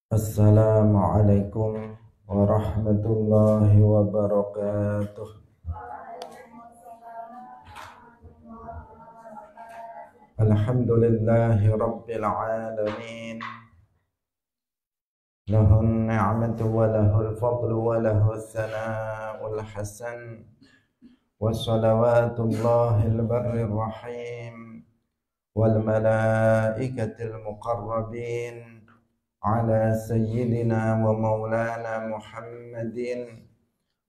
Assalamualaikum warahmatullahi wabarakatuh. Alhamdulillahi rabbil alamin. Lahun ni'matu wa lahul fadlu wa lahul thana'ul hasan. Wa salawatullahil barrir rahim. Wal malaikatil muqarrabin. Ala sayyidina wa maulana Muhammadin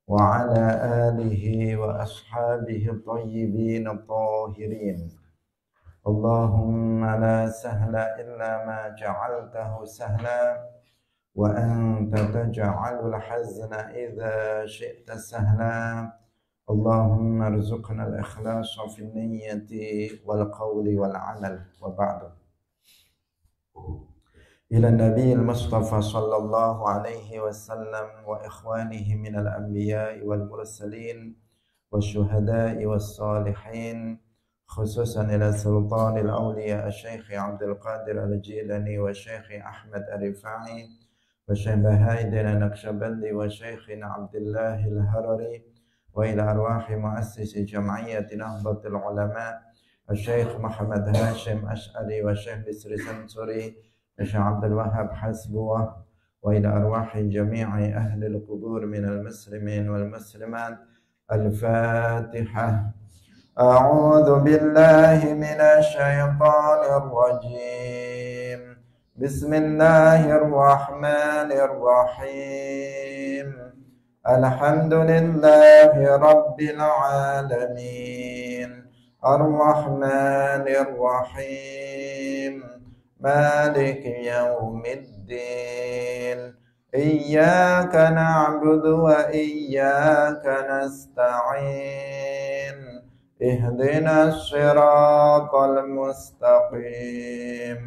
وعلى آله وأصحابه الطيبين الطاهرين. اللهم لا سهل إلا ما جعلته سهلا وأنت تجعل الحزن إذا شئت سهلا. اللهم ارزقنا الإخلاص في النية والقول والعمل. وبعد. إلى النبي المصطفى صلى الله عليه وسلم وإخوانه من الأنبياء والمرسلين والشهداء والصالحين، خصوصا إلى سلطان الأولياء الشيخ عبد القادر الجيلاني والشيخ أحمد الرفاعي والشيخ بهاء النقشبندي والشيخ عبد الله الهرري، وإلى أرواح مؤسس جمعية نهضة العلماء الشيخ محمد هاشم أشعري والشيخ بسر سنسوري الشيخ عبد الوهاب حسبوه، وإلى أرواح جميع أهل القبور من المسلمين والمسلمات. الفاتحة. أعوذ بالله من الشيطان الرجيم. بسم الله الرحمن الرحيم. الحمد لله رب العالمين الرحمن الرحيم مالك يوم الدين إياك نعبد وإياك نستعين اهدنا الصراط المستقيم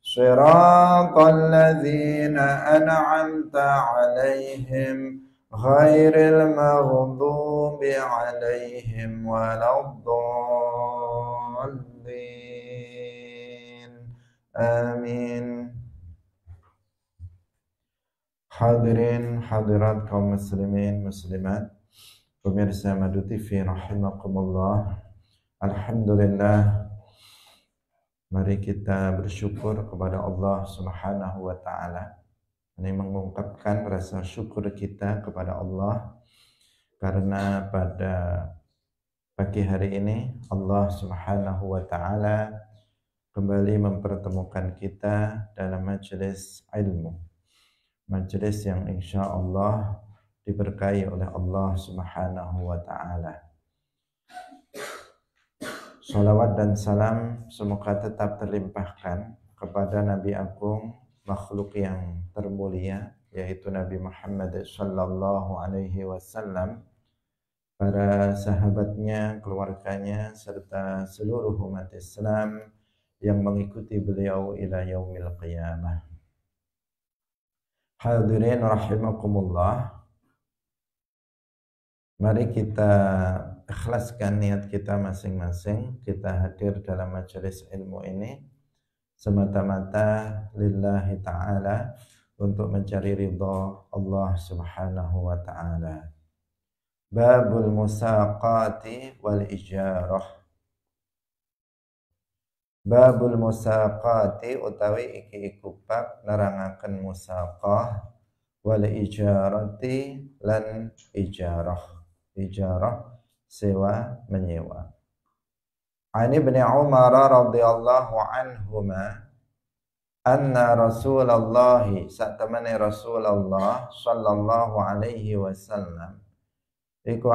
صراط الذين أنعمت عليهم غير المغضوب عليهم ولا الضالين. Amin. Hadirin hadirat kaum muslimin muslimat, pemirsa Madu TV rahimakumullah. Alhamdulillah, mari kita bersyukur kepada Allah Subhanahu wa taala. Ini mengungkapkan rasa syukur kita kepada Allah karena pada pagi hari ini Allah Subhanahu wa taala kembali mempertemukan kita dalam majelis ilmu, majelis yang insya Allah diberkahi oleh Allah Subhanahu wa ta'ala. Salawat dan salam semoga tetap terlimpahkan kepada Nabi Agung, makhluk yang termulia, yaitu Nabi Muhammad sallallahu alaihi wasallam, para sahabatnya, keluarganya, serta seluruh umat Islam yang mengikuti beliau ila yaumil qiyamah. Hadirin rahimakumullah, mari kita ikhlaskan niat kita masing-masing. Kita hadir dalam majelis ilmu ini semata-mata lillahi ta'ala, untuk mencari ridha Allah Subhanahu wa ta'ala. Babul musaqati wal ijarah. Babul musaqati utawi iki iku bab nerangaken musaqah wal ijarati lan ijarah. Ijarah sewa menyewa. Ani bin Umar radhiyallahu anhuma anna Rasulullah, satamane Rasulullah sallallahu alaihi wasallam iku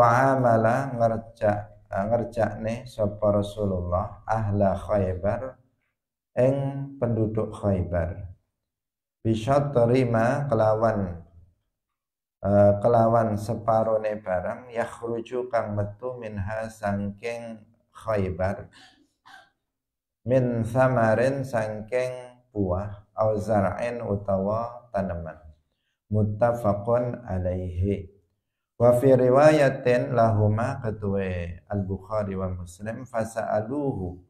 amala ngerjakne sapa Rasulullah ahla Khaybar ing penduduk Khaybar bisyatrima kelawan separone barang yakhruju kang metu minha sangking Khaybar min samarin sangking buah au zar'in utawa tanaman. Muttafaqun alaihi. Wa fi riwayatin lahuma, ketua Al-Bukhari wa Muslim, fasa'aluhu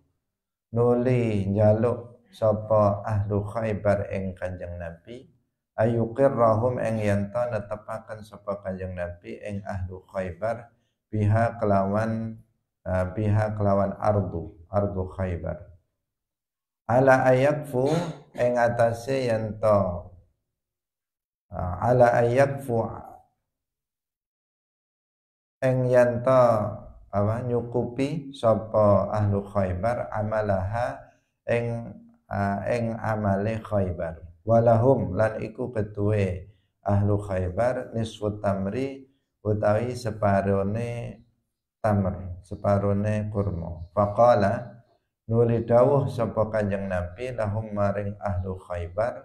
nuli njaluk sapa ahlu Khaibar ing Kanjeng Nabi ayuqirrahum ing yen to netepaken sapa Kanjeng Nabi ing ahlu Khaibar biha kelawan ardu Khaibar ala ayakfu ing atase yen to ala ayakfu ing yen to nyukupi sapa ahlu Khaibar amalaha ing amale Khaibar walahum lan iku ketuwe ahlu Khaibar nisfu tamri utawi separone tamr separone kurma faqala nuli dawuh sapa Kanjeng Nabi lahum maring ahlu Khaibar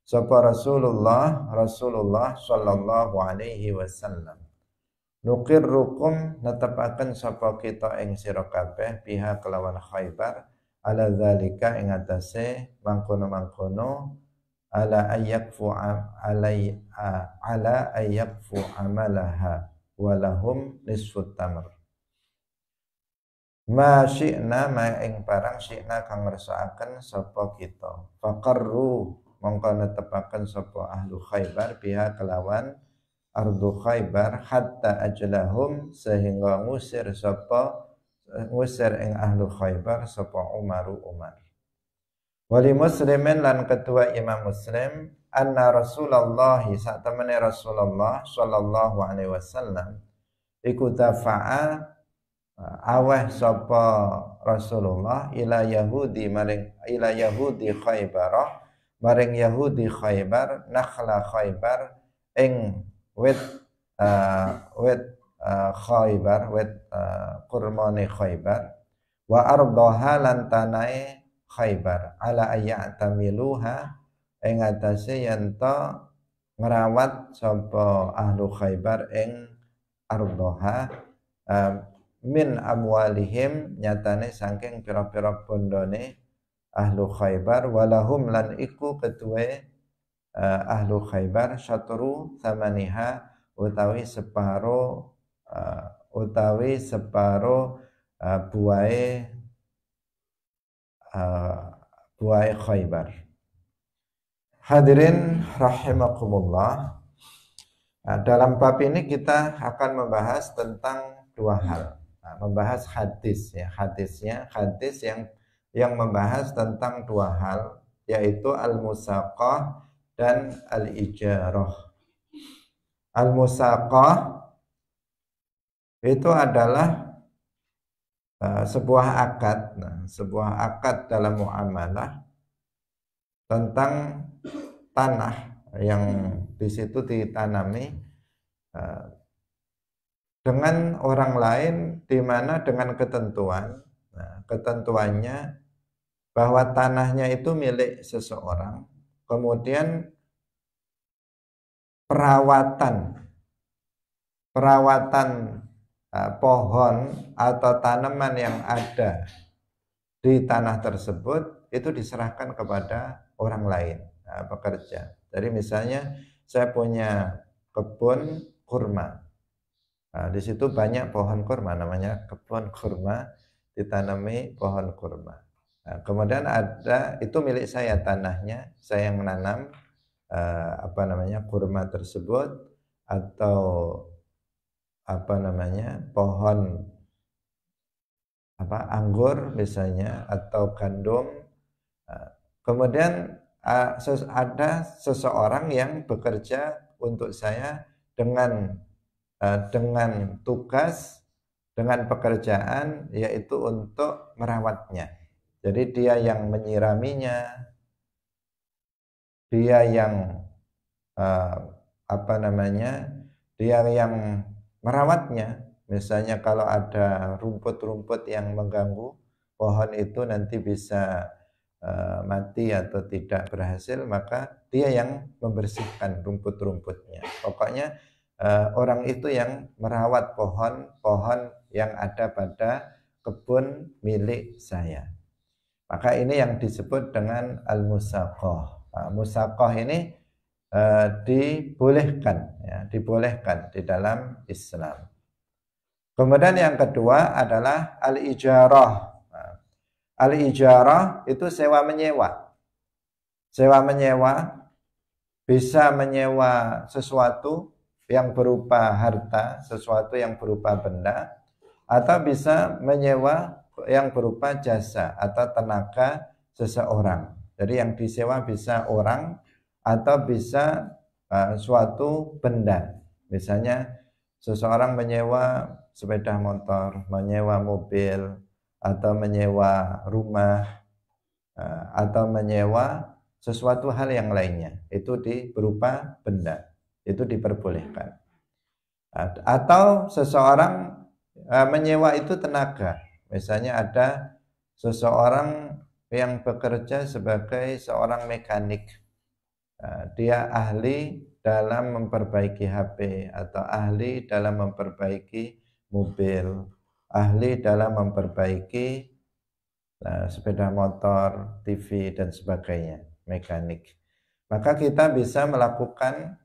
sapa Rasulullah sallallahu alaihi wasallam nuqirrukum netepaken sapa kita ing sira kabeh pihak kelawan Khaibar ala zalika ing atase mangkono-mangkono ala ayyakfu amalaha walahum nisfut tamr ma syi'na ma ing barang syi'na kang ngersakaken sapa kita faqarru mongko netepaken sapa ahlu Khaibar pihak kelawan ardu Khaibar hatta ajlahum sehingga ngusir ing ahlu Khaibar sapa Umar wali muslimin lan ketua Imam Muslim anna Rasulullah sak temene Rasulullah sallallahu alaihi wasallam iku dafa'a aweh sapa Rasulullah ila Yahudi Khaibar maring Yahudi Khaibar nakhla Khaibar ing wit Khaibar wit kurmane Khaibar wa ardaha lan tanae Khaibar ala ayyatamiluha ing atase yen to ngrawat sapa ahlu Khaibar ing ardaha min amwalihim nyatane saking pira-pira bondone ahlu Khaibar walahum lan iku ketuwe ahlu Khaibar syatru thamaniha utawi separo buahe Khaibar. Hadirin rahimakumullah. Dalam bab ini kita akan membahas tentang dua hal. Membahas hadis yang membahas tentang dua hal, yaitu al-musaqah dan al-ijarah. Al-musaqah itu adalah sebuah akad dalam muamalah tentang tanah yang di situ ditanami dengan orang lain, di mana dengan ketentuannya bahwa tanahnya itu milik seseorang, kemudian perawatan pohon atau tanaman yang ada di tanah tersebut itu diserahkan kepada orang lain, pekerja. Jadi misalnya saya punya kebun kurma, di situ banyak pohon kurma, namanya kebun kurma, ditanami pohon kurma. Kemudian ada, itu milik saya tanahnya, saya yang menanam kurma tersebut atau pohon anggur misalnya atau gandum. Kemudian ada seseorang yang bekerja untuk saya dengan tugas, dengan pekerjaan, yaitu untuk merawatnya. Jadi dia yang menyiraminya, dia yang dia yang merawatnya. Misalnya kalau ada rumput-rumput yang mengganggu pohon itu nanti bisa mati atau tidak berhasil, maka dia yang membersihkan rumput-rumputnya. Pokoknya orang itu yang merawat pohon-pohon yang ada pada kebun milik saya. Maka ini yang disebut dengan al-musaqah. Musaqah ini dibolehkan di dalam Islam. Kemudian yang kedua adalah al-ijarah. Al-ijarah itu sewa menyewa. Sewa menyewa bisa menyewa sesuatu yang berupa harta, sesuatu yang berupa benda, atau bisa menyewa yang berupa jasa atau tenaga seseorang. Jadi yang disewa bisa orang atau bisa suatu benda. Misalnya seseorang menyewa sepeda motor, menyewa mobil, atau menyewa rumah, atau menyewa sesuatu hal yang lainnya, itu berupa benda, itu diperbolehkan. Atau seseorang menyewa itu tenaga, misalnya ada seseorang yang bekerja sebagai seorang mekanik, dia ahli dalam memperbaiki HP, atau ahli dalam memperbaiki mobil, ahli dalam memperbaiki sepeda motor, TV, dan sebagainya, mekanik. Maka kita bisa melakukan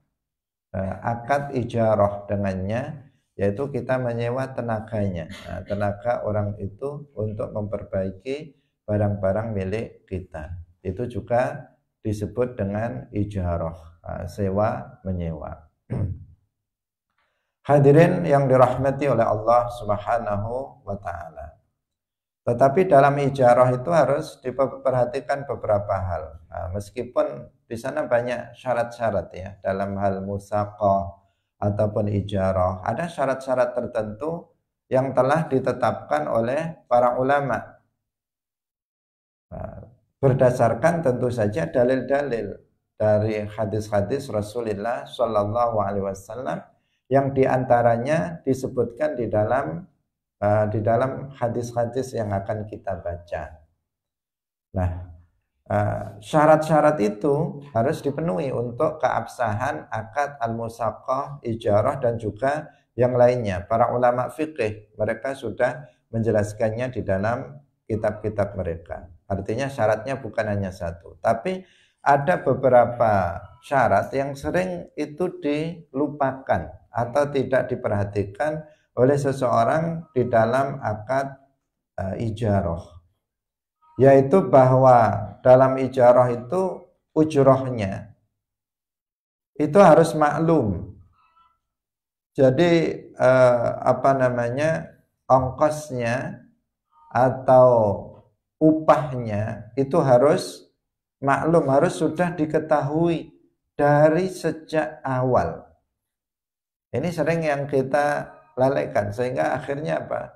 akad ijarah dengannya, yaitu kita menyewa tenaganya. Nah, tenaga orang itu untuk memperbaiki barang-barang milik kita. Itu juga disebut dengan ijarah, sewa menyewa. Hadirin yang dirahmati oleh Allah Subhanahu wa taala. Tetapi dalam ijarah itu harus diperhatikan beberapa hal. Nah, meskipun di sana banyak syarat-syarat ya, dalam hal musaqah ataupun ijarah, ada syarat-syarat tertentu yang telah ditetapkan oleh para ulama. Nah, berdasarkan tentu saja dalil-dalil dari hadis-hadis Rasulullah Shallallahu Alaihi Wasallam yang diantaranya disebutkan di dalam hadis-hadis yang akan kita baca. Nah, syarat-syarat itu harus dipenuhi untuk keabsahan akad al-musaqah, ijarah, dan juga yang lainnya. Para ulama fikih mereka sudah menjelaskannya di dalam kitab-kitab mereka. Artinya syaratnya bukan hanya satu, tapi ada beberapa syarat yang sering itu dilupakan atau tidak diperhatikan oleh seseorang di dalam akad ijarah, yaitu bahwa dalam ijarah itu ujrohnya itu harus maklum. Jadi ongkosnya atau upahnya itu harus maklum, harus sudah diketahui dari sejak awal. Ini sering yang kita lalaikan, sehingga akhirnya apa?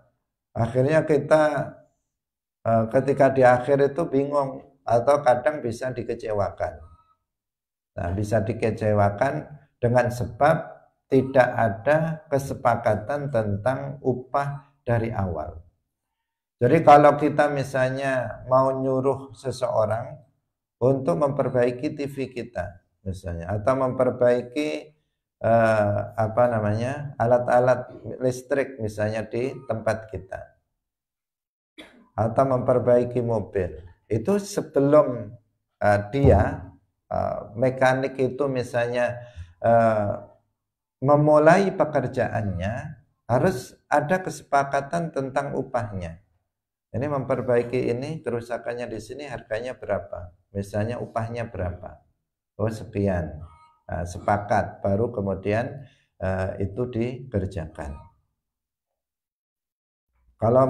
Akhirnya kita ketika di akhir itu bingung atau kadang bisa dikecewakan. Nah, bisa dikecewakan dengan sebab tidak ada kesepakatan tentang upah dari awal. Jadi kalau kita misalnya mau nyuruh seseorang untuk memperbaiki TV kita misalnya, atau memperbaiki alat-alat listrik misalnya di tempat kita, atau memperbaiki mobil, itu sebelum mekanik itu misalnya memulai pekerjaannya, harus ada kesepakatan tentang upahnya. Ini memperbaiki ini, kerusakannya di sini harganya berapa, misalnya upahnya berapa, oh sekian. Sepakat, baru kemudian itu dikerjakan. Kalau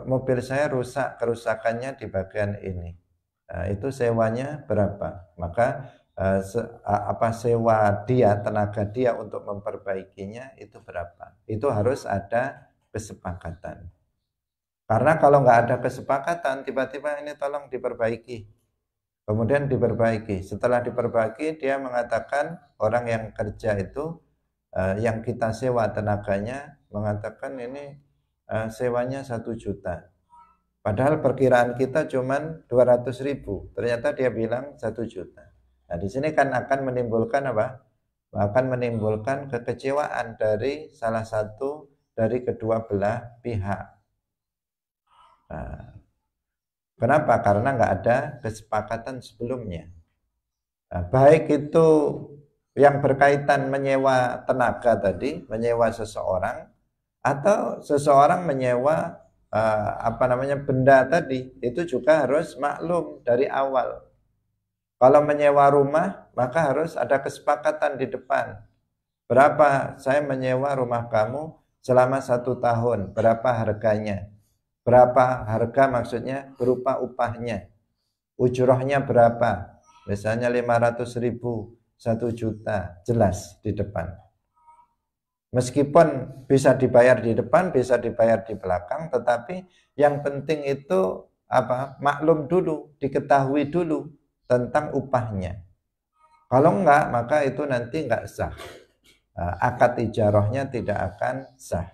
mobil saya rusak, kerusakannya di bagian ini, itu sewanya berapa, maka sewa dia, tenaga dia untuk memperbaikinya itu berapa, itu harus ada kesepakatan. Karena kalau nggak ada kesepakatan, tiba-tiba ini tolong diperbaiki, kemudian diperbaiki. Setelah diperbaiki, dia mengatakan, orang yang kerja itu, yang kita sewa tenaganya, mengatakan ini sewanya 1 juta. Padahal perkiraan kita cuman 200.000. Ternyata dia bilang 1 juta. Nah, di sini kan akan menimbulkan apa? Akan menimbulkan kekecewaan dari salah satu dari kedua belah pihak. Nah, kenapa? Karena nggak ada kesepakatan sebelumnya. Nah, baik itu yang berkaitan menyewa tenaga tadi, menyewa seseorang, atau seseorang menyewa benda tadi itu juga harus maklum dari awal. Kalau menyewa rumah maka harus ada kesepakatan di depan. Berapa saya menyewa rumah kamu selama 1 tahun, berapa harganya? Berapa harga maksudnya berupa upahnya. Ujrohnya berapa? Misalnya 500.000, 1 juta, jelas di depan. Meskipun bisa dibayar di depan, bisa dibayar di belakang, tetapi yang penting itu maklum dulu, diketahui dulu tentang upahnya. Kalau enggak, maka itu nanti enggak sah. Akad ijarahnya tidak akan sah.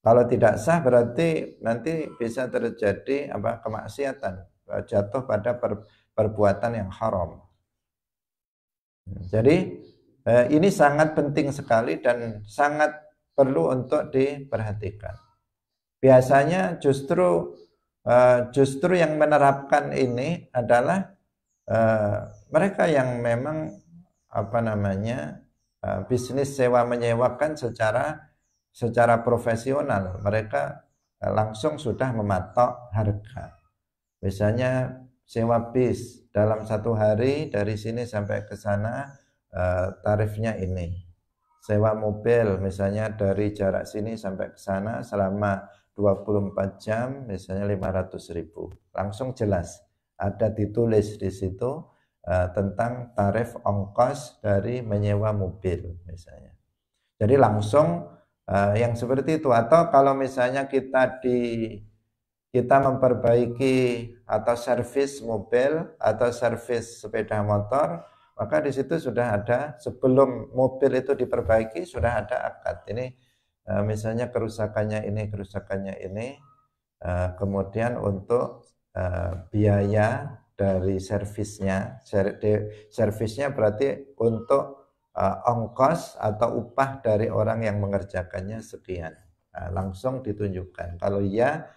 Kalau tidak sah berarti nanti bisa terjadi kemaksiatan, jatuh pada perbuatan yang haram. Jadi ini sangat penting sekali dan sangat perlu untuk diperhatikan. Biasanya justru yang menerapkan ini adalah mereka yang memang bisnis sewa menyewakan secara profesional. Mereka langsung sudah mematok harga. Misalnya sewa bis dalam 1 hari dari sini sampai ke sana tarifnya ini. Sewa mobil misalnya dari jarak sini sampai ke sana selama 24 jam misalnya 500.000. Langsung jelas ada ditulis di situ tentang tarif ongkos dari menyewa mobil misalnya. Jadi langsung yang seperti itu. Atau kalau misalnya kita memperbaiki atau servis mobil atau servis sepeda motor, maka di situ sudah ada, sebelum mobil itu diperbaiki sudah ada akad. Ini misalnya kerusakannya ini, kemudian untuk biaya dari servisnya berarti untuk ongkos atau upah dari orang yang mengerjakannya sekian. Langsung ditunjukkan. Kalau iya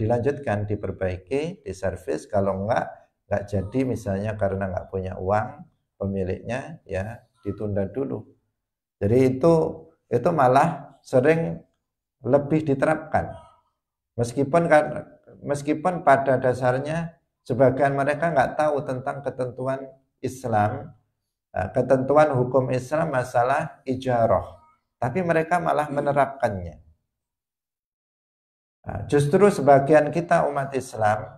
dilanjutkan, diperbaiki, diservis. Kalau enggak jadi misalnya karena enggak punya uang pemiliknya, ya ditunda dulu. Jadi itu malah sering lebih diterapkan. Meskipun pada dasarnya sebagian mereka enggak tahu tentang ketentuan Islam, ketentuan hukum Islam masalah ijarah, tapi mereka malah menerapkannya. Justru sebagian kita umat Islam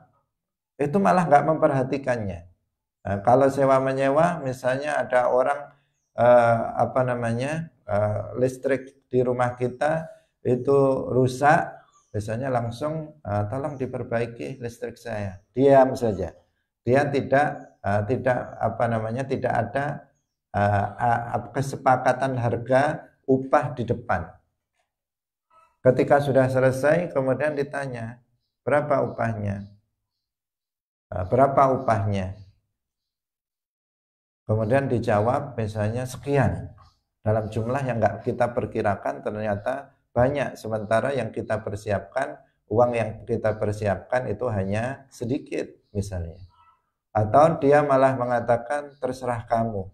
itu malah nggak memperhatikannya. Kalau sewa menyewa, misalnya ada orang listrik di rumah kita itu rusak, misalnya langsung tolong diperbaiki listrik saya. Diam saja. Dia tidak ada kesepakatan harga upah di depan. Ketika sudah selesai, kemudian ditanya, berapa upahnya? Berapa upahnya? Kemudian dijawab misalnya sekian. Dalam jumlah yang enggak kita perkirakan ternyata banyak. Sementara yang kita persiapkan, uang yang kita persiapkan itu hanya sedikit misalnya. Atau dia malah mengatakan terserah kamu.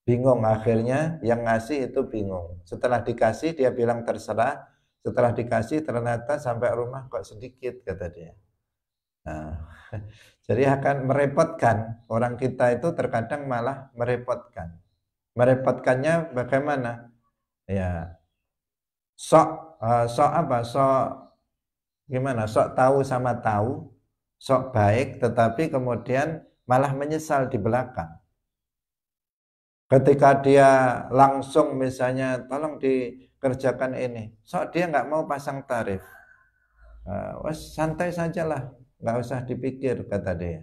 Bingung, akhirnya yang ngasih itu bingung. Setelah dikasih dia bilang terserah. Setelah dikasih ternyata sampai rumah kok sedikit, kata dia. Nah, jadi akan merepotkan. Orang kita itu terkadang malah merepotkan. Merepotkannya bagaimana? Ya, sok tahu sama tahu, sok baik, tetapi kemudian malah menyesal di belakang. Ketika dia langsung misalnya tolong dikerjakan ini, sok dia nggak mau pasang tarif. Santai sajalah, nggak usah dipikir, kata dia.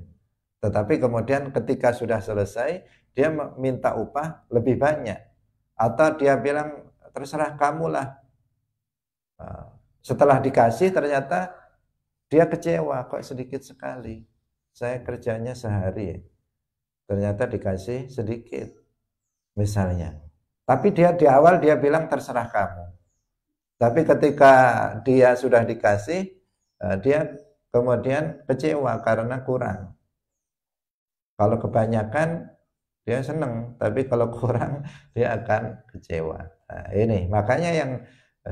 Tetapi kemudian ketika sudah selesai, dia minta upah lebih banyak. Atau dia bilang terserah kamulah. Setelah dikasih ternyata dia kecewa, kok sedikit sekali. Saya kerjanya sehari, ternyata dikasih sedikit. Misalnya. Tapi dia di awal dia bilang terserah kamu. Tapi ketika dia sudah dikasih, dia kemudian kecewa karena kurang. Kalau kebanyakan dia senang, tapi kalau kurang dia akan kecewa. Nah, ini makanya yang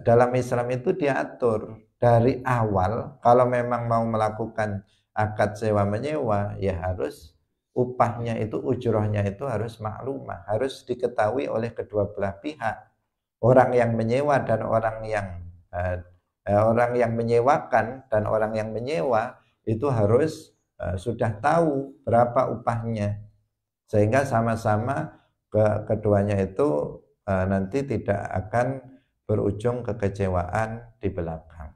dalam Islam itu diatur dari awal kalau memang mau melakukan akad sewa menyewa, ya harus upahnya itu, ujrohnya itu harus maklumah, harus diketahui oleh kedua belah pihak. Orang yang menyewa dan orang yang menyewakan dan orang yang menyewa itu harus sudah tahu berapa upahnya, sehingga sama-sama keduanya itu nanti tidak akan berujung kekecewaan di belakang.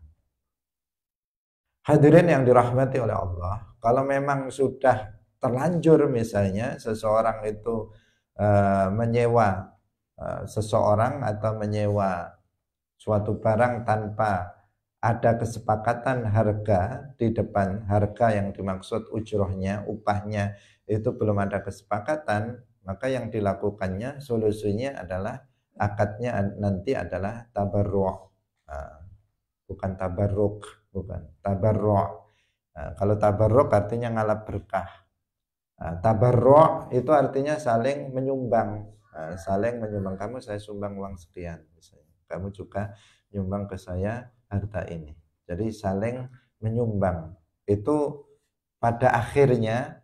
Hadirin yang dirahmati oleh Allah, kalau memang sudah terlanjur misalnya seseorang itu menyewa seseorang atau menyewa suatu barang tanpa ada kesepakatan harga di depan, harga yang dimaksud ujrohnya, upahnya itu belum ada kesepakatan, maka yang dilakukannya, solusinya adalah akadnya nanti adalah tabarru', bukan tabarruk, bukan tabarru'. Kalau tabarruk artinya ngalap berkah. Tabarru' itu artinya saling menyumbang, saling menyumbang. Kamu saya sumbang uang sekian, misalnya. Kamu juga nyumbang ke saya harta ini. Jadi saling menyumbang. Itu pada akhirnya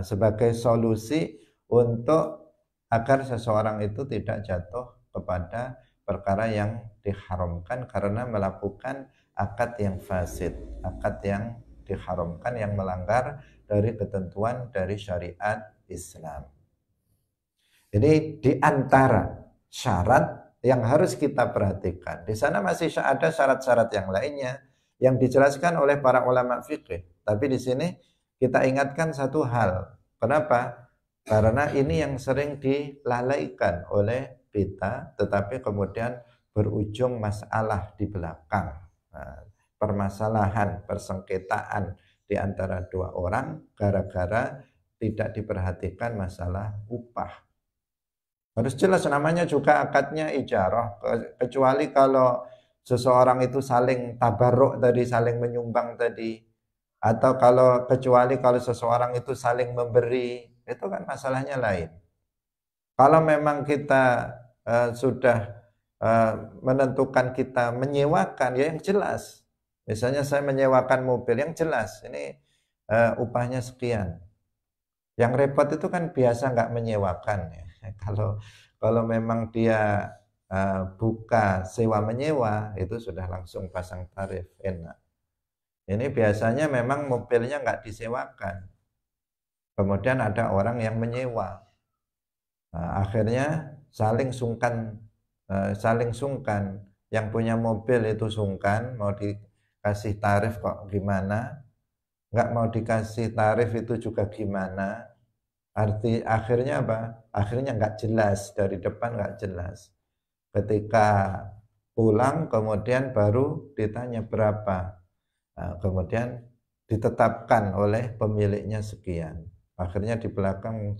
sebagai solusi untuk agar seseorang itu tidak jatuh kepada perkara yang diharamkan karena melakukan akad yang fasid, akad yang diharamkan yang melanggar dari ketentuan dari syariat Islam. Jadi di antara syarat yang harus kita perhatikan, di sana masih ada syarat-syarat yang lainnya yang dijelaskan oleh para ulama fikih. Tapi di sini kita ingatkan satu hal. Kenapa? Karena ini yang sering dilalaikan oleh kita, tetapi kemudian berujung masalah di belakang. Permasalahan, persengketaan di antara dua orang gara-gara tidak diperhatikan masalah upah. Harus jelas, namanya juga akadnya ijarah, kecuali kalau seseorang itu saling tabarruk tadi, saling menyumbang tadi, atau kecuali kalau seseorang itu saling memberi, itu kan masalahnya lain. Kalau memang kita sudah menentukan kita menyewakan, ya yang jelas. Misalnya saya menyewakan mobil, yang jelas ini upahnya sekian. Yang repot itu kan biasa nggak menyewakan ya. Kalau memang dia buka sewa menyewa, itu sudah langsung pasang tarif, enak. Ini biasanya memang mobilnya nggak disewakan, kemudian ada orang yang menyewa. Akhirnya saling sungkan, yang punya mobil itu sungkan, mau dikasih tarif kok gimana, nggak mau dikasih tarif itu juga gimana. Akhirnya apa? Akhirnya nggak jelas, dari depan nggak jelas. Ketika pulang kemudian baru ditanya berapa. Kemudian ditetapkan oleh pemiliknya sekian. Akhirnya di belakang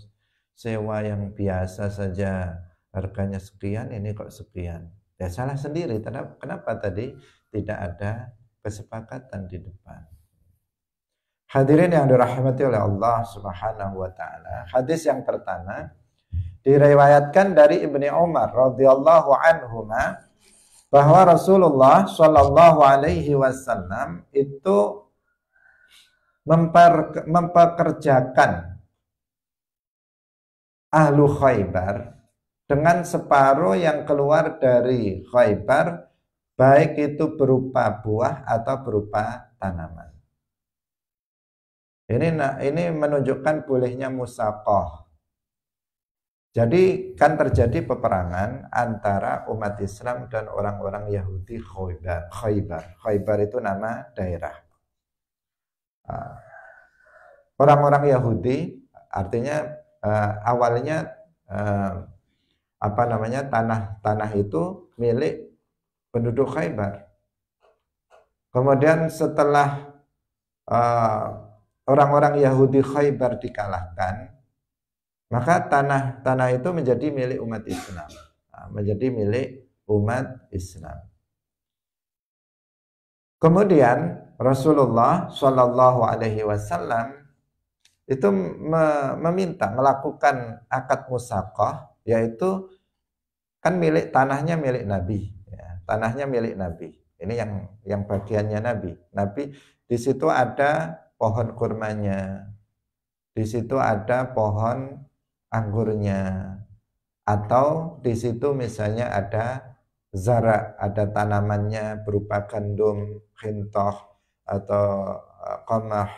sewa yang biasa saja harganya sekian, ini kok sekian. Ya salah sendiri. Kenapa tadi tidak ada kesepakatan di depan? Hadirin yang dirahmati oleh Allah Subhanahu wa taala. Hadis yang pertama diriwayatkan dari Ibni Umar radhiyallahu anhuma bahwa Rasulullah shallallahu alaihi wasallam itu mempekerjakan ahlu Khaybar dengan separuh yang keluar dari Khaybar, baik itu berupa buah atau berupa tanaman. Ini menunjukkan bolehnya musaqah. Jadi kan terjadi peperangan antara umat Islam dan orang-orang Yahudi Khaybar. Khaybar itu nama daerah. Orang-orang Yahudi artinya awalnya tanah itu milik penduduk Khaybar. Kemudian setelah orang-orang Yahudi Khaybar dikalahkan, maka tanah itu menjadi milik umat Islam, menjadi milik umat Islam. Kemudian Rasulullah Shallallahu Alaihi Wasallam itu melakukan akad musaqah, yaitu kan tanahnya milik Nabi, ya, tanahnya milik Nabi. Ini yang bagiannya Nabi. Nabi di situ ada pohon kurmanya, di situ ada pohon anggurnya, atau di situ misalnya ada zara, ada tanamannya berupa gandum, khintoh atau qamah.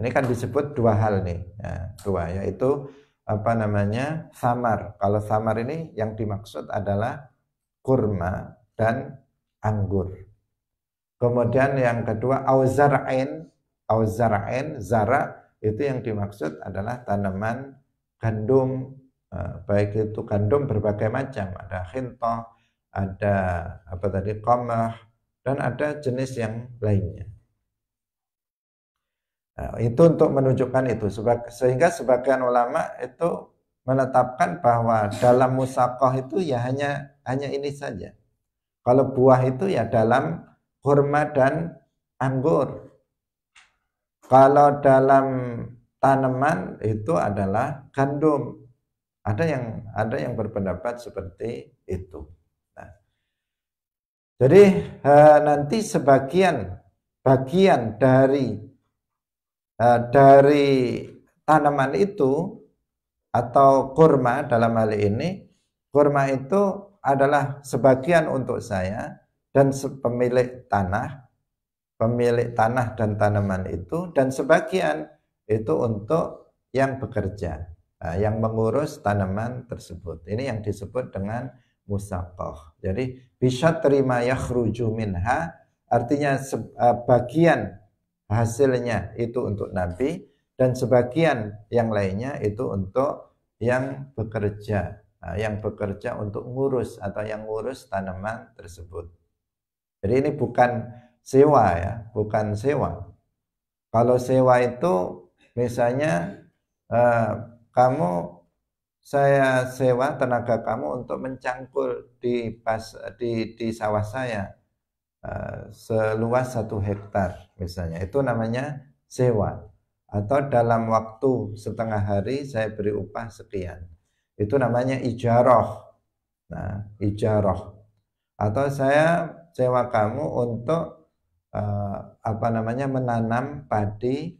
Ini kan disebut dua hal nih, ya, dua, yaitu apa namanya, samar. Kalau samar ini yang dimaksud adalah kurma dan anggur. Kemudian yang kedua auzar'ain, zara itu yang dimaksud adalah tanaman gandum, baik itu gandum berbagai macam, ada khintoh, ada apa tadi, qamah, dan ada jenis yang lainnya. Nah, itu untuk menunjukkan itu, sehingga sebagian ulama itu menetapkan bahwa dalam musaqah itu ya hanya ini saja. Kalau buah itu ya dalam kurma dan anggur. Kalau dalam tanaman itu adalah gandum. Ada yang berpendapat seperti itu. Nah, jadi nanti bagian dari tanaman itu atau kurma, dalam hal ini kurma itu adalah sebagian untuk saya dan pemilik tanah dan tanaman itu, dan sebagian itu untuk yang bekerja, yang mengurus tanaman tersebut. Ini yang disebut dengan musaqah. Jadi bisa terima yakhruju minha, artinya bagian hasilnya itu untuk Nabi, dan sebagian yang lainnya itu untuk yang bekerja, yang bekerja untuk ngurus atau yang ngurus tanaman tersebut. Jadi ini bukan sewa ya, bukan sewa. Kalau sewa itu misalnya saya sewa tenaga kamu untuk mencangkul di sawah saya seluas 1 hektar misalnya, itu namanya sewa. Atau dalam waktu setengah hari saya beri upah sekian, itu namanya ijarah. Nah, ijarah. Atau saya sewa kamu untuk menanam padi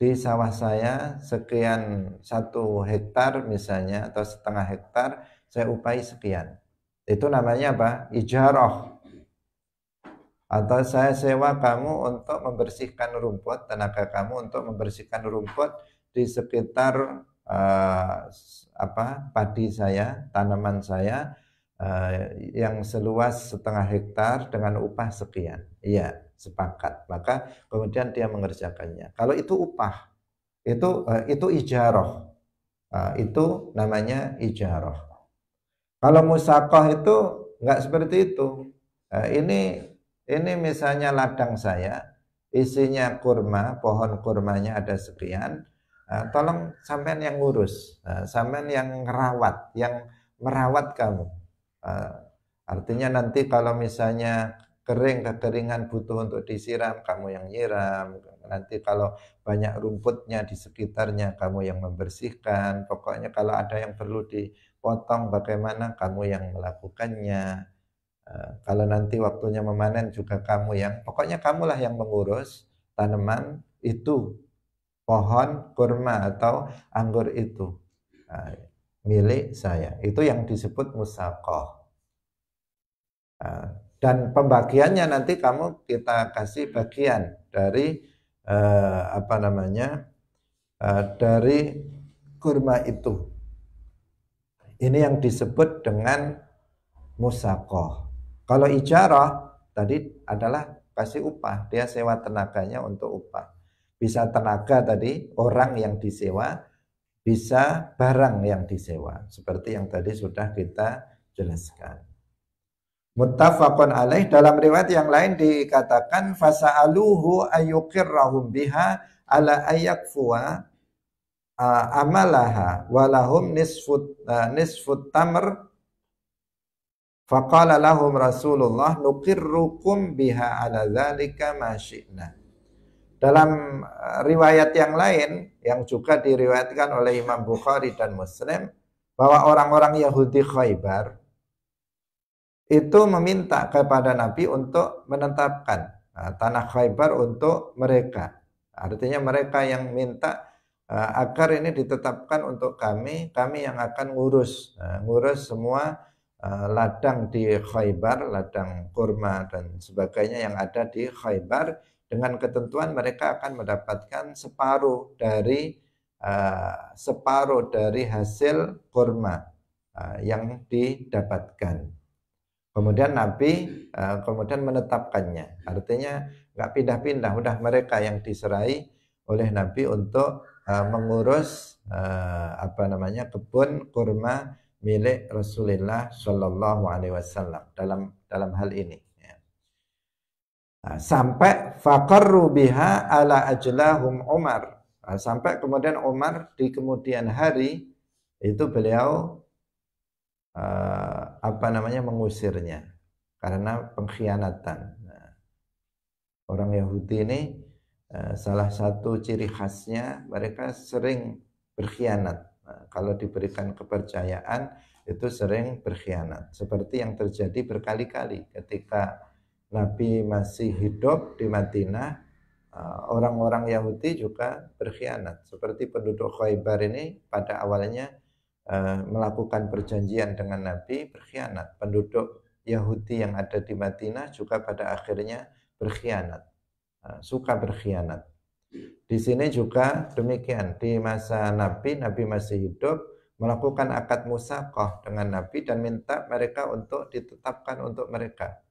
di sawah saya sekian 1 hektar misalnya, atau setengah hektar, saya upahi sekian. Itu namanya apa? Ijarah. Atau saya sewa kamu untuk membersihkan rumput, tenaga kamu untuk membersihkan rumput di sekitar padi saya, tanaman saya, yang seluas setengah hektar dengan upah sekian. Iya, sepakat. Maka kemudian dia mengerjakannya. Kalau itu upah, itu ijarah. Itu namanya ijarah. Kalau musaqah itu enggak seperti itu. Ini misalnya ladang saya isinya kurma, pohon kurmanya ada sekian. Tolong sampean yang ngurus, sampean yang merawat kamu. Artinya nanti kalau misalnya kekeringan butuh untuk disiram, kamu yang nyiram. Nanti kalau banyak rumputnya di sekitarnya, kamu yang membersihkan. Pokoknya kalau ada yang perlu dipotong bagaimana, kamu yang melakukannya. Kalau nanti waktunya memanen juga pokoknya kamulah yang mengurus tanaman itu, pohon kurma atau anggur itu. Milik saya. Itu yang disebut musaqah. Dan pembagiannya nanti kita kasih bagian dari dari kurma itu. Ini yang disebut dengan musaqah. Kalau ijarah tadi adalah kasih upah, dia sewa tenaganya untuk upah. Bisa tenaga tadi, orang yang disewa, bisa barang yang disewa, seperti yang tadi sudah kita jelaskan. Muttafaqun alaih. Dalam riwayat yang lain dikatakan fasa'aluhu ayyuqirrahum biha ala ayyakfuwa amalaha walahum nisfut tamr. Faqala lahum Rasulullah nuqirrukum biha ala dzalika ma syi'na. Dalam riwayat yang lain yang juga diriwayatkan oleh Imam Bukhari dan Muslim, bahwa orang-orang Yahudi Khaybar itu meminta kepada Nabi untuk menetapkan tanah Khaybar untuk mereka. Artinya mereka yang minta agar ini ditetapkan untuk kami yang akan ngurus semua ladang di Khaybar, ladang kurma dan sebagainya yang ada di Khaybar, dengan ketentuan mereka akan mendapatkan separuh dari hasil kurma yang didapatkan. Kemudian Nabi kemudian menetapkannya. Artinya nggak pindah-pindah, udah mereka yang diserai oleh Nabi untuk mengurus kebun kurma milik Rasulullah Shallallahu Alaihi Wasallam dalam hal ini. Ya. Nah, sampai faqarru biha ala ajlahum Umar. Nah, sampai kemudian Umar di kemudian hari itu beliau mengusirnya karena pengkhianatan. Nah, orang Yahudi ini salah satu ciri khasnya mereka sering berkhianat. Nah, kalau diberikan kepercayaan itu sering berkhianat. Seperti yang terjadi berkali-kali ketika Nabi masih hidup di Madinah, orang-orang Yahudi juga berkhianat. Seperti penduduk Khaybar ini pada awalnya melakukan perjanjian dengan Nabi, berkhianat. Penduduk Yahudi yang ada di Madinah juga pada akhirnya berkhianat, suka berkhianat. Di sini juga demikian, di masa Nabi masih hidup, melakukan akad musaqah dengan Nabi dan minta mereka untuk ditetapkan untuk mereka.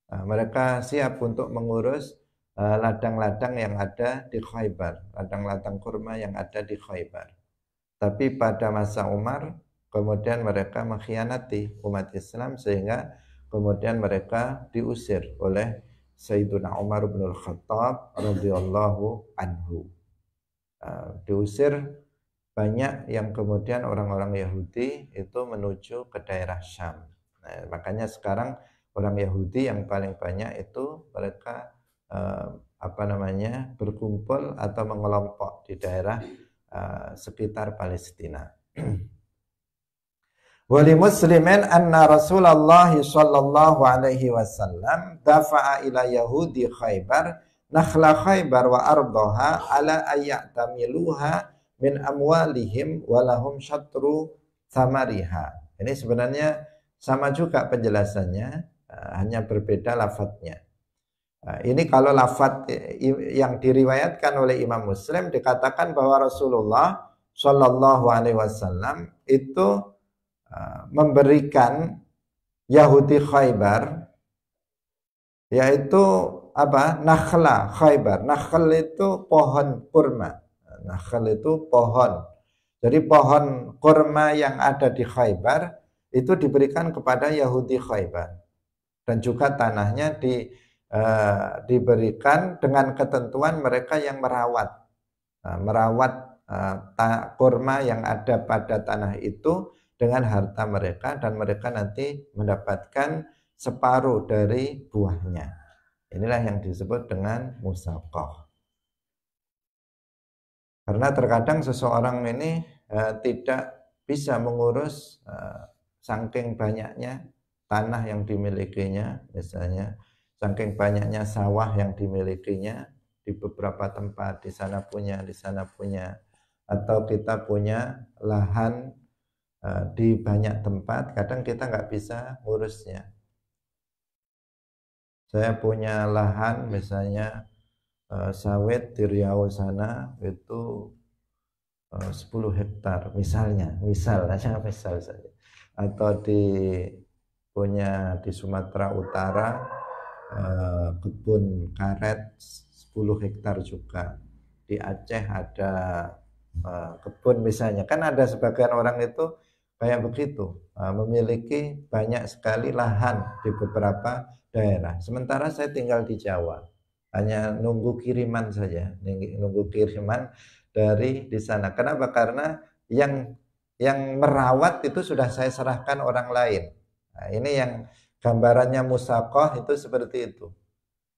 Mereka siap untuk mengurus ladang-ladang yang ada di Khaybar, ladang-ladang kurma yang ada di Khaybar. Tapi pada masa Umar, kemudian mereka mengkhianati umat Islam sehingga kemudian mereka diusir oleh Sayyiduna Umar bin Al-Khattab radhiyallahu anhu. Diusir banyak yang kemudian orang-orang Yahudi itu menuju ke daerah Syam. Nah, makanya sekarang orang Yahudi yang paling banyak itu mereka berkumpul atau mengelompok di daerah sekitar Palestina. Wali muslimin anna Rasulullah sallallahu alaihi wasallam dafa'a ila Yahudi Khaybar nakhla Khaybar wa ardaha ala ayyatamiluha min amwalihim walahum syatru thamariha. Ini sebenarnya sama juga penjelasannya, hanya berbeda lafadznya. Ini kalau lafadz yang diriwayatkan oleh Imam Muslim dikatakan bahwa Rasulullah Shallallahu Alaihi Wasallam itu memberikan Yahudi Khaybar, yaitu nakhla Khaybar. Nakhl itu pohon kurma. Nakhl itu pohon. Jadi pohon kurma yang ada di Khaybar itu diberikan kepada Yahudi Khaybar, dan juga tanahnya diberikan dengan ketentuan mereka yang merawat kurma yang ada pada tanah itu dengan harta mereka, dan mereka nanti mendapatkan separuh dari buahnya. Inilah yang disebut dengan musaqah. Karena terkadang seseorang ini tidak bisa mengurus saking banyaknya tanah yang dimilikinya, misalnya saking banyaknya sawah yang dimilikinya di beberapa tempat, di sana punya, atau kita punya lahan di banyak tempat, kadang kita nggak bisa ngurusnya. Saya punya lahan misalnya sawit di Riau sana itu 10 hektar misalnya, misal saja, atau punya di Sumatera Utara kebun karet 10 hektar juga. Di Aceh ada kebun misalnya. Kan ada sebagian orang itu kayak begitu, memiliki banyak sekali lahan di beberapa daerah. Sementara saya tinggal di Jawa, hanya nunggu kiriman saja, nunggu kiriman dari di sana. Kenapa? Karena yang merawat itu sudah saya serahkan orang lain. Nah, ini yang gambarannya musaqah itu seperti itu.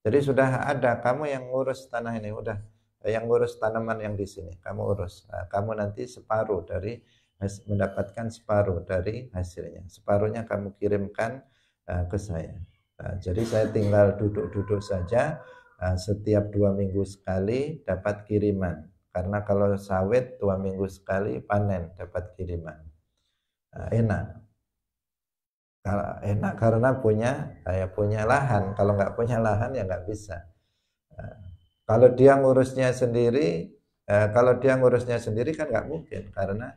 Jadi sudah ada, kamu yang ngurus tanah ini, udah yang ngurus tanaman yang di sini, kamu urus. Nah, kamu nanti mendapatkan separuh dari hasilnya. Separuhnya kamu kirimkan ke saya. Jadi saya tinggal duduk-duduk saja, setiap 2 minggu sekali dapat kiriman. Karena kalau sawit 2 minggu sekali panen dapat kiriman. Enak. Kalau enak karena punya lahan. Kalau nggak punya lahan ya nggak bisa. Kalau dia ngurusnya sendiri, kan nggak mungkin karena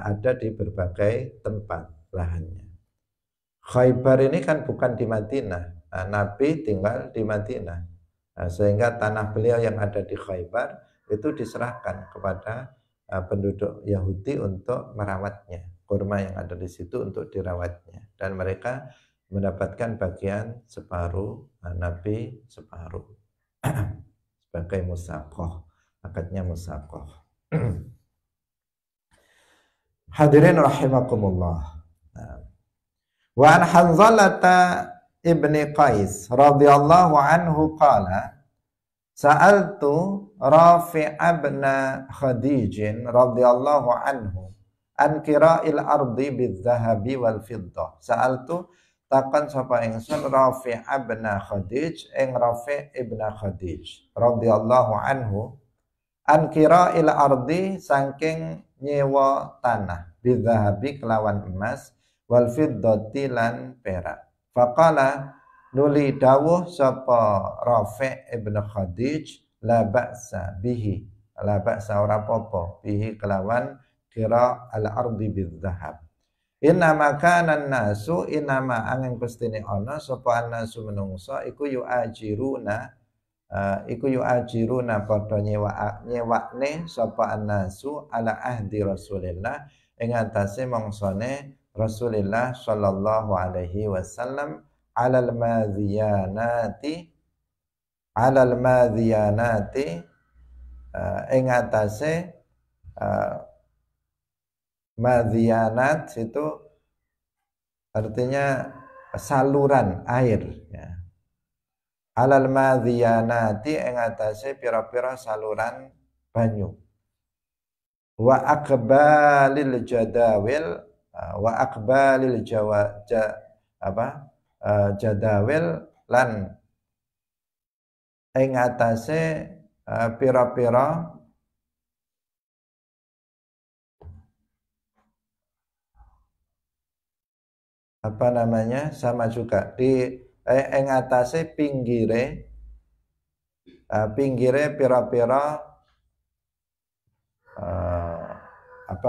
ada di berbagai tempat lahannya. Khaybar ini kan bukan di Madinah. Nabi tinggal di Madinah. Sehingga tanah beliau yang ada di Khaybar itu diserahkan kepada penduduk Yahudi untuk merawatnya. Kurma yang ada di situ untuk dirawatnya. Dan mereka mendapatkan bagian separuh, Nabi separuh. Sebagai musaqah, akadnya musaqah. Hadirin rahimakumullah. Wa an Hanzalata ibni Qais radhiyallahu anhu qala sa'altu Rafi' ibn Khadij radhiyallahu anhu an kira'il ardi bizzahabi wal fiddah. Sa'altu takon sapa ingsun Rafi' ibn Khadij ing Rafi' ibn Khadij radhiyallahu anhu an kira'il ardi saking nyewa tanah bizzahabi kelawan emas wal fiddati lan perak. Faqala nuli dawuh sapa Rafi' ibn Khadij la ba'sa bihi, la ba'sa ora apa-apa bihi kelawan kira al ardi bidzahab. Inna makanan nasu inama angin pestine ana sapa nasu menungso iku yu'ajiruna padha nyewakne sapa nasu ala ahdi Rasulillah ing atase mangsane Rasulullah sallallahu alaihi wasallam alal madhiyanati ing atase madhiyanat itu artinya saluran air ya. Alal madhiyanati ing atase pira-pira saluran banyu. Wa aqbalil jadawil jadawil lan ing atase pira-pira sama juga di ing atase pinggire pira-pira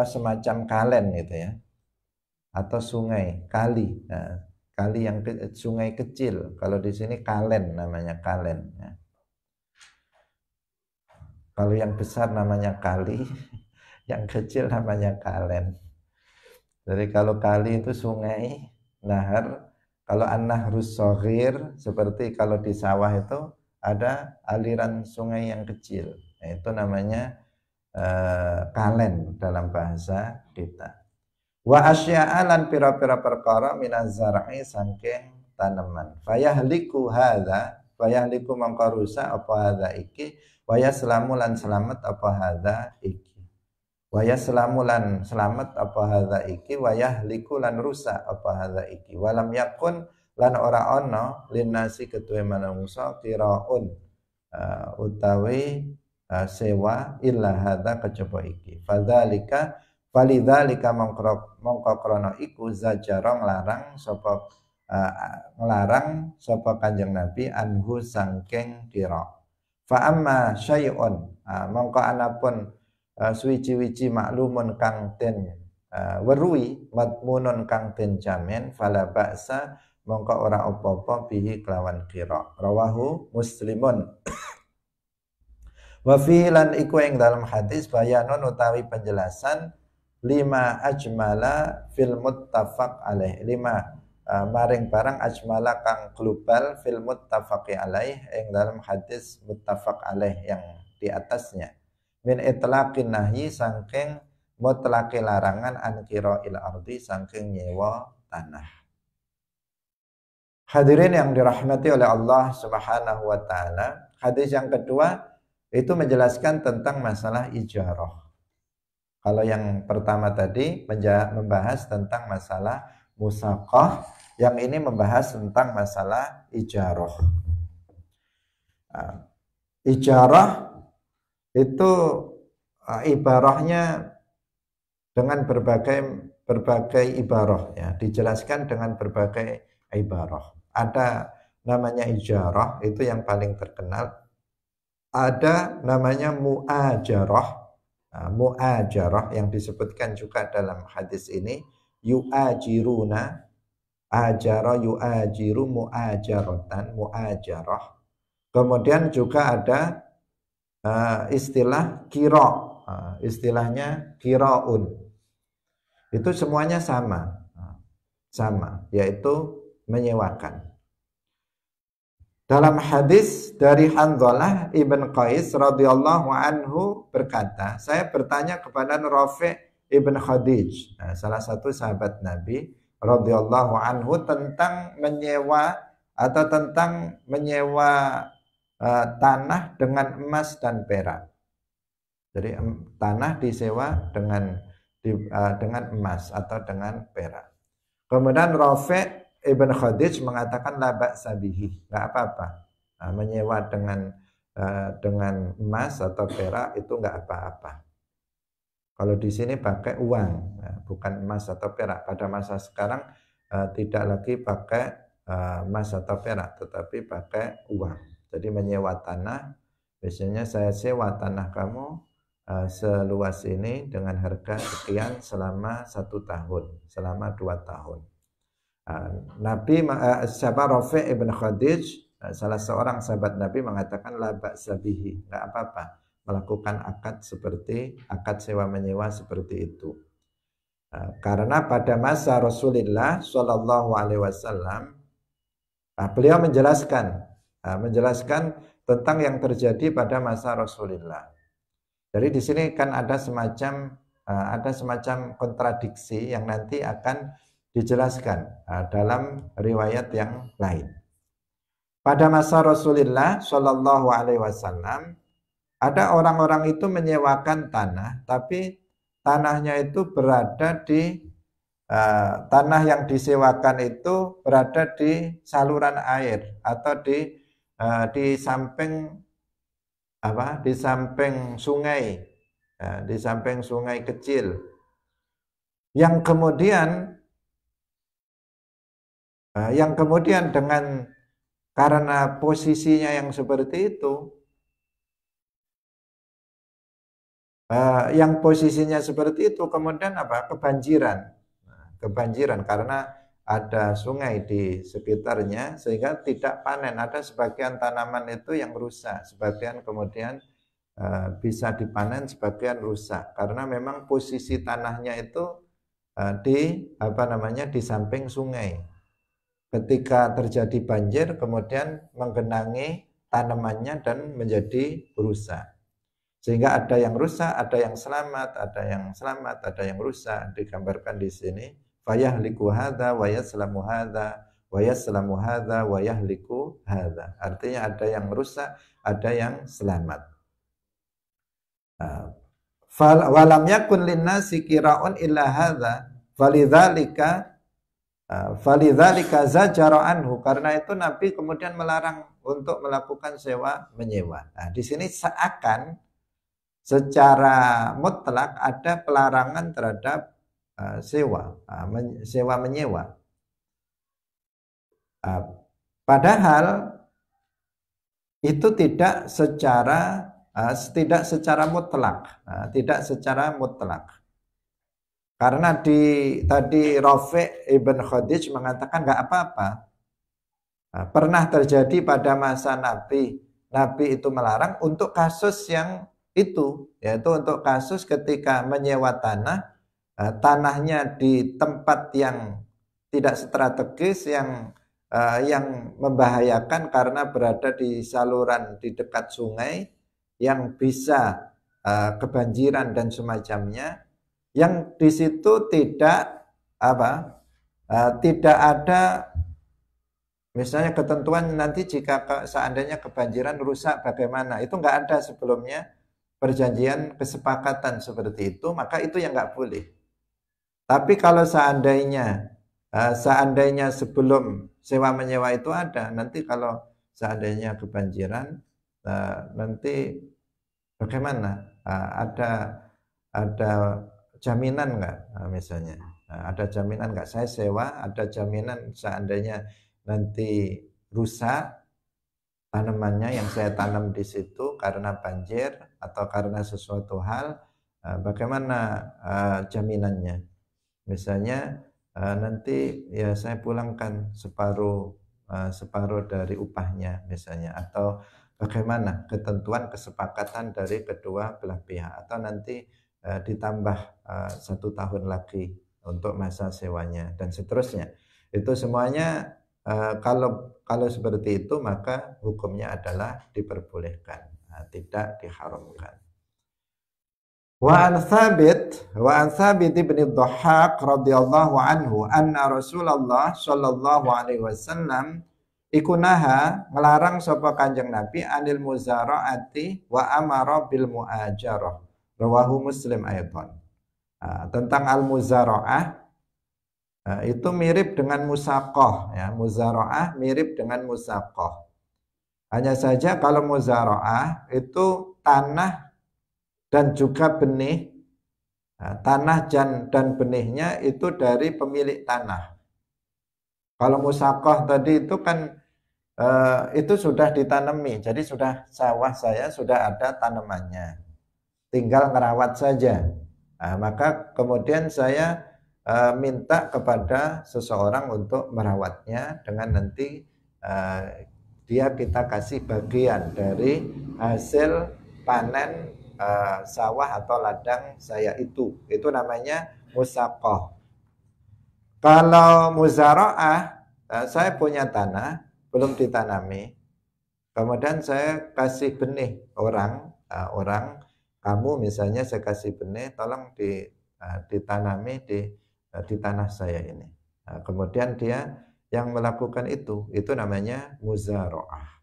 semacam kalen gitu ya, atau sungai, kali. Kali yang sungai kecil. Kalau di sini kalen namanya, kalen ya. Kalau yang besar namanya kali, yang kecil namanya kalen. Jadi kalau kali itu sungai, nahar. Kalau an-nahrus shaghir seperti kalau di sawah itu ada aliran sungai yang kecil. Nah, itu namanya kalen dalam bahasa kita. Wa asya'alan pira-pira perkara minaz zar'i saking tanaman. Fayahliku mangka rusak apa hadza iki, wa yaslamu lan selamat apa hadza iki. Wa yaslamu lan selamat apa hadza iki, wa yahliku lan rusak apa hadza iki. Walam yakun lan ora ana linnasi ketuwe manungsa qiraun utawi sewa illa hadza kejaba iki. Falidzalika mongko krana iku zajara nglarang sapa Kanjeng Nabi anhu sangking kira. Fa amma syai'un mongko anapun suwi-wiji maklumun kang den weruhi matmunun kang den jamin fala ba'sa mongko ora apa-apa bihi kelawan kira. Rawahu Muslimun. Wa fi lan iku ing dalam hadis bayanun utawi penjelasan lima ajmala fil muttafaq alaih, lima maring barang ajmala kang global fil muttafaqi alaih ing dalam hadis muttafaq alaih yang di atasnya min itlaqin nahyi saking mutlaqi larangan an qira'il ardi saking nyewa tanah. Hadirin yang dirahmati oleh Allah Subhanahu wa taala, hadis yang kedua itu menjelaskan tentang masalah ijarah. Kalau yang pertama tadi membahas tentang masalah musaqah, Yang ini membahas tentang masalah ijarah. Ijarah itu ibarahnya dengan berbagai ibarah, ya, dijelaskan dengan berbagai ibarah. Ada namanya ijarah, itu yang paling terkenal. Ada namanya muajarah. Muajarah yang disebutkan juga dalam hadis ini, yuajiruna, ajara yuajiru muajaratan, muajarah. Kemudian juga ada istilah kiro, istilahnya kiroun. Itu semuanya sama, yaitu menyewakan. Dalam hadis dari Hanzalah ibn Qais radhiyallahu anhu berkata, saya bertanya kepada Rafi' ibn Khadij, salah satu sahabat Nabi radhiyallahu anhu, tentang menyewa atau tentang menyewa tanah dengan emas dan perak. Jadi tanah disewa dengan emas atau dengan perak. Kemudian Rafi' Ibn Khadij mengatakan la ba'sa bihi, nggak apa-apa. Menyewa dengan emas atau perak itu nggak apa-apa. Kalau di sini pakai uang, bukan emas atau perak. Pada masa sekarang tidak lagi pakai emas atau perak, tetapi pakai uang. Jadi menyewa tanah, biasanya saya sewa tanah kamu seluas ini dengan harga sekian selama 1 tahun, selama 2 tahun. Nabi sahabat Rafi' ibn Khadij, salah seorang sahabat Nabi, mengatakan la ba'sa bihi, enggak apa-apa melakukan akad sewa menyewa seperti itu. Karena pada masa Rasulullah Shallallahu alaihi wasallam beliau menjelaskan tentang yang terjadi pada masa Rasulullah. Jadi di sini kan ada semacam kontradiksi yang nanti akan dijelaskan dalam riwayat yang lain. Pada masa Rasulullah Shallallahu alaihi wasallam ada orang-orang itu menyewakan tanah, tapi tanahnya itu berada di tanah yang disewakan itu berada di saluran air atau di samping di samping sungai, di samping sungai kecil, yang kemudian dengan karena posisinya yang seperti itu, kemudian kebanjiran karena ada sungai di sekitarnya, sehingga tidak panen. Ada sebagian tanaman itu yang rusak, sebagian kemudian bisa dipanen, sebagian rusak karena memang posisi tanahnya itu di samping sungai. Ketika terjadi banjir, kemudian menggenangi tanamannya dan menjadi rusak. Sehingga ada yang rusak, ada yang selamat, ada yang rusak. Digambarkan di sini, fayahliku hadza wa yaslamu hadza wa yaslamu hadza wa yahliku hadza. Artinya ada yang rusak, ada yang selamat. Walam yakun linnasi kira'un illa hadza falidzalika zajara anhu, karena itu Nabi kemudian melarang untuk melakukan sewa menyewa. Nah, di sini seakan secara mutlak ada pelarangan terhadap sewa menyewa. Padahal itu tidak secara mutlak, Karena tadi Rafi' ibn Khadij mengatakan nggak apa-apa. Pernah terjadi pada masa Nabi itu melarang untuk kasus yang itu, yaitu untuk kasus ketika menyewa tanahnya di tempat yang tidak strategis, yang membahayakan karena berada di saluran di dekat sungai yang bisa kebanjiran dan semacamnya, yang di situ tidak ada misalnya ketentuan nanti jika seandainya kebanjiran rusak bagaimana. Itu nggak ada sebelumnya perjanjian kesepakatan seperti itu, maka itu yang nggak boleh. Tapi kalau seandainya Seandainya sebelum sewa menyewa itu ada, nanti kalau seandainya kebanjiran, nanti bagaimana? Ada jaminan nggak? Misalnya, ada jaminan nggak? Saya sewa, ada jaminan seandainya nanti rusak tanamannya yang saya tanam di situ karena banjir atau karena sesuatu hal, bagaimana jaminannya? Misalnya nanti ya saya pulangkan separuh dari upahnya misalnya, atau bagaimana ketentuan kesepakatan dari kedua belah pihak, atau nanti ditambah 1 tahun lagi untuk masa sewanya dan seterusnya. Itu semuanya kalau seperti itu maka hukumnya adalah diperbolehkan, tidak diharamkan. Wa an Thabit bin Dhahhak radhiyallahu anhu anna Rasulullah sallallahu alaihi wasallam ikunaha ngelarang sapa Kanjeng Nabi anil muzaraati wa amara bil muajarah. Rawahu Muslim aidan. Tentang al muzaraah itu mirip dengan musaqah ya, muzaraah mirip dengan musaqah. Hanya saja kalau muzaraah itu tanah dan juga benih, tanah dan benihnya itu dari pemilik tanah. Kalau musaqah tadi itu kan itu sudah ditanami, jadi sudah sawah saya sudah ada tanamannya, tinggal ngerawat saja. Maka kemudian saya minta kepada seseorang untuk merawatnya dengan nanti kita kasih bagian dari hasil panen sawah atau ladang saya itu namanya musaqah. Kalau muzaraah, saya punya tanah belum ditanami, kemudian saya kasih benih orang, kamu misalnya saya kasih benih, tolong ditanami di tanah saya ini. Kemudian dia yang melakukan itu namanya muzaraah.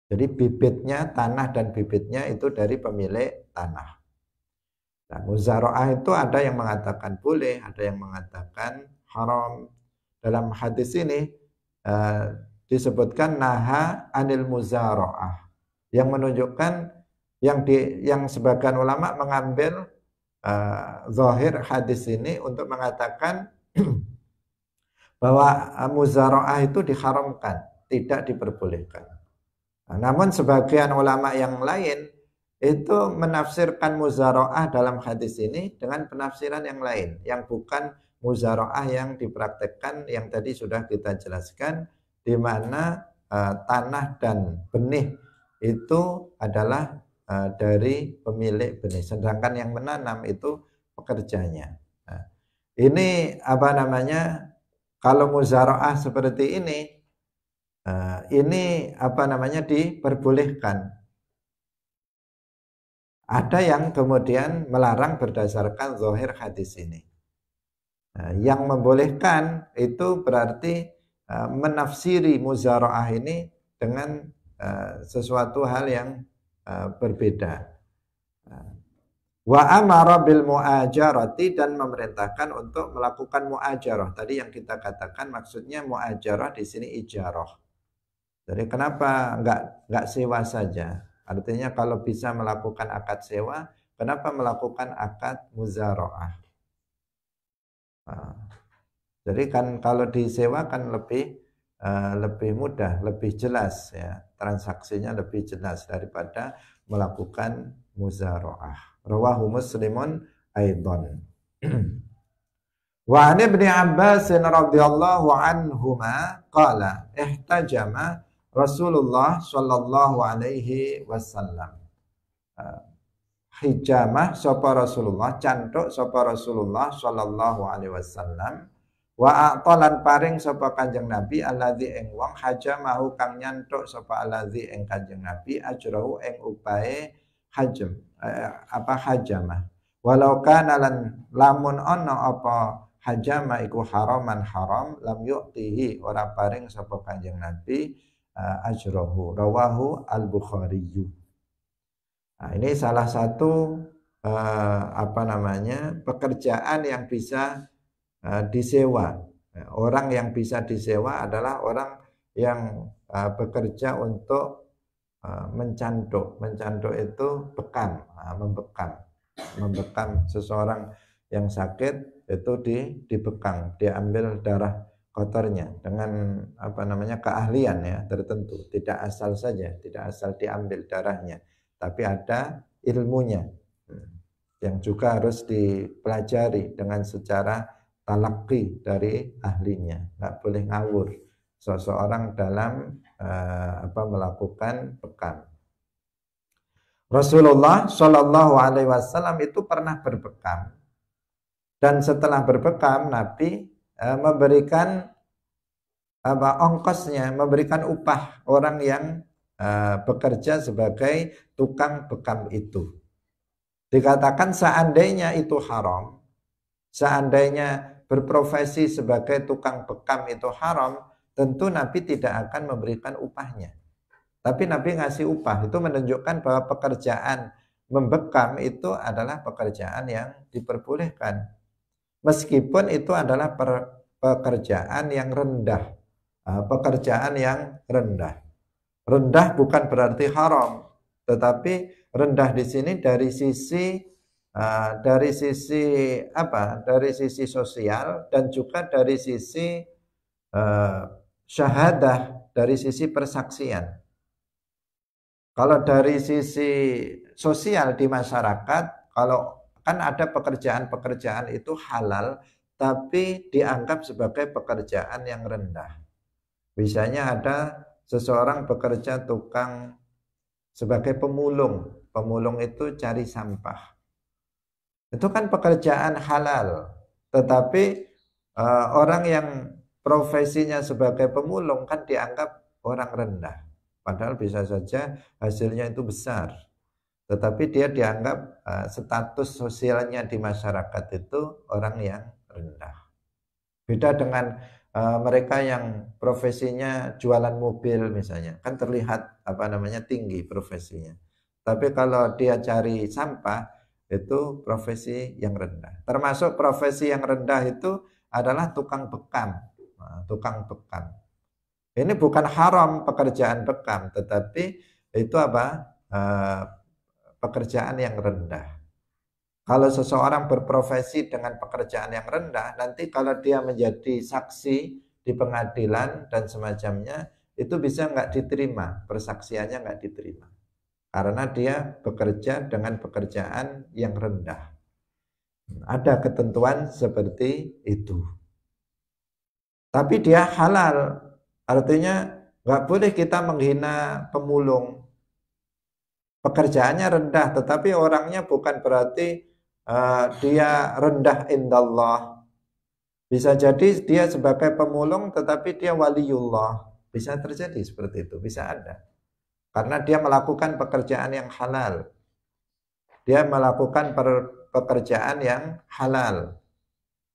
Jadi bibitnya, tanah dan bibitnya itu dari pemilik tanah. Nah, muzaraah itu ada yang mengatakan boleh, ada yang mengatakan haram. Dalam hadis ini disebutkan naha anil muzaraah, yang menunjukkan yang sebagian ulama mengambil zahir hadis ini untuk mengatakan bahwa muzaraah itu diharamkan, tidak diperbolehkan. Namun sebagian ulama yang lain itu menafsirkan muzaraah dalam hadis ini dengan penafsiran yang lain, yang bukan muzaraah yang dipraktekkan yang tadi sudah kita jelaskan, di mana tanah dan benih itu adalah dari pemilik benih, sedangkan yang menanam itu pekerjanya. Ini kalau muzaraah seperti ini diperbolehkan. Ada yang kemudian melarang berdasarkan zahir hadis ini. Yang membolehkan itu berarti menafsiri muzaraah ini dengan sesuatu hal yang berbeda. Wa amara bil muajarati, dan memerintahkan untuk melakukan muajarah. Tadi yang kita katakan maksudnya muajarah di sini ijarah. Jadi kenapa enggak sewa saja? Artinya kalau bisa melakukan akad sewa, kenapa melakukan akad muzaraah? Jadi kan kalau disewa kan lebih mudah, lebih jelas ya, transaksinya lebih jelas daripada melakukan muzaraah. Rawahu Muslimun aidan. Wa an Ibnu Abbas radhiyallahu anhuma qala ihtajama Rasulullah sallallahu alaihi wasallam. Hijamah sapa Rasulullah, cantuk sapa Rasulullah sallallahu alaihi wasallam, wa a'talan paring sapa Kanjeng Nabi alladzi ing wong hajamahu kang nyantuk sapa alladzi ing Kanjeng Nabi ajrahu ing upae hajamah. Walau kana lan lamun ana apa hajama iku haraman haram, lam yu'tihi ora paring sapa Kanjeng Nabi ajrahu. Rawahu al-Bukhari. Nah, ini salah satu pekerjaan yang bisa disewa. Orang yang bisa disewa adalah orang yang bekerja untuk mencanduk. Mencanduk itu bekam, membekam seseorang yang sakit itu dibekam, diambil darah kotornya dengan apa namanya keahlian ya tertentu, tidak asal saja, tidak asal diambil darahnya, tapi ada ilmunya yang juga harus dipelajari dengan secara talaqi dari ahlinya, nggak boleh ngawur seseorang dalam melakukan bekam. Rasulullah Shallallahu Alaihi Wasallam itu pernah berbekam, dan setelah berbekam Nabi memberikan ongkosnya, memberikan upah orang yang bekerja sebagai tukang bekam itu. Dikatakan seandainya itu haram, seandainya berprofesi sebagai tukang bekam itu haram, tentu Nabi tidak akan memberikan upahnya. Tapi Nabi ngasih upah, itu menunjukkan bahwa pekerjaan membekam itu adalah pekerjaan yang diperbolehkan. Meskipun itu adalah pekerjaan yang rendah. Pekerjaan yang rendah. Rendah bukan berarti haram, tetapi rendah di sini dari sisi Dari sisi sosial dan juga dari sisi syahadah, dari sisi persaksian. Kalau dari sisi sosial di masyarakat, kalau kan ada pekerjaan-pekerjaan itu halal, tapi dianggap sebagai pekerjaan yang rendah. Misalnya ada seseorang bekerja tukang sebagai pemulung. Pemulung itu cari sampah. Itu kan pekerjaan halal. Tetapi orang yang profesinya sebagai pemulung kan dianggap orang rendah. Padahal bisa saja hasilnya itu besar. Tetapi dia dianggap status sosialnya di masyarakat itu orang yang rendah. Beda dengan mereka yang profesinya jualan mobil misalnya. Kan terlihat tinggi profesinya. Tapi kalau dia cari sampah, itu profesi yang rendah. Termasuk profesi yang rendah itu adalah tukang bekam. Tukang bekam. Ini bukan haram pekerjaan bekam, tetapi itu pekerjaan yang rendah. Kalau seseorang berprofesi dengan pekerjaan yang rendah, nanti kalau dia menjadi saksi di pengadilan dan semacamnya, itu bisa nggak diterima, persaksiannya nggak diterima. Karena dia bekerja dengan pekerjaan yang rendah. Ada ketentuan seperti itu. Tapi dia halal. Artinya nggak boleh kita menghina pemulung. Pekerjaannya rendah, tetapi orangnya bukan berarti dia rendah indallah. Bisa jadi dia sebagai pemulung, tetapi dia waliullah. Bisa terjadi seperti itu, bisa ada. Karena dia melakukan pekerjaan yang halal. Dia melakukan pekerjaan yang halal.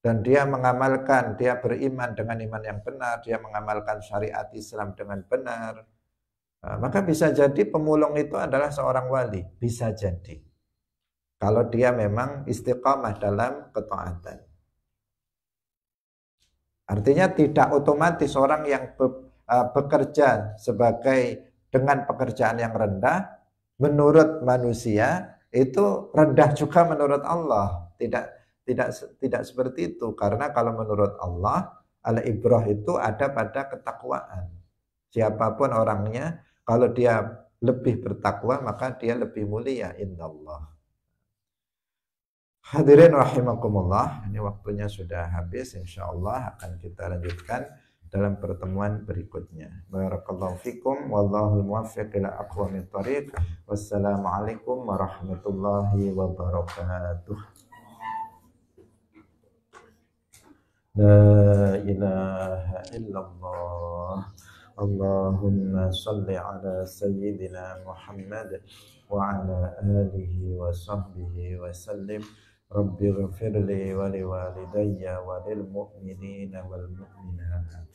Dan dia mengamalkan, dia beriman dengan iman yang benar, dia mengamalkan syariat Islam dengan benar. Maka bisa jadi pemulung itu adalah seorang wali, bisa jadi. Kalau dia memang istiqamah dalam ketaatan. Artinya tidak otomatis orang yang bekerja dengan pekerjaan yang rendah, menurut manusia itu rendah juga menurut Allah. Tidak seperti itu, karena kalau menurut Allah, al-ibrah itu ada pada ketakwaan. Siapapun orangnya, kalau dia lebih bertakwa, maka dia lebih mulia indallah. Hadirin rahimakumullah, ini waktunya sudah habis. Insyaallah akan kita lanjutkan dalam pertemuan berikutnya. Barakallahu fikum, wallahul muwaffiq ila aqwamit thoriq. Wassalamualaikum warahmatullahi wabarakatuh. La ilaha illallah. Allahumma salli ala sayyidina Muhammad wa ala alihi wa sahbihi wa sallim. Rabbi ghafirli wa liwalidayya wa lil mu'minina wal mu'minat.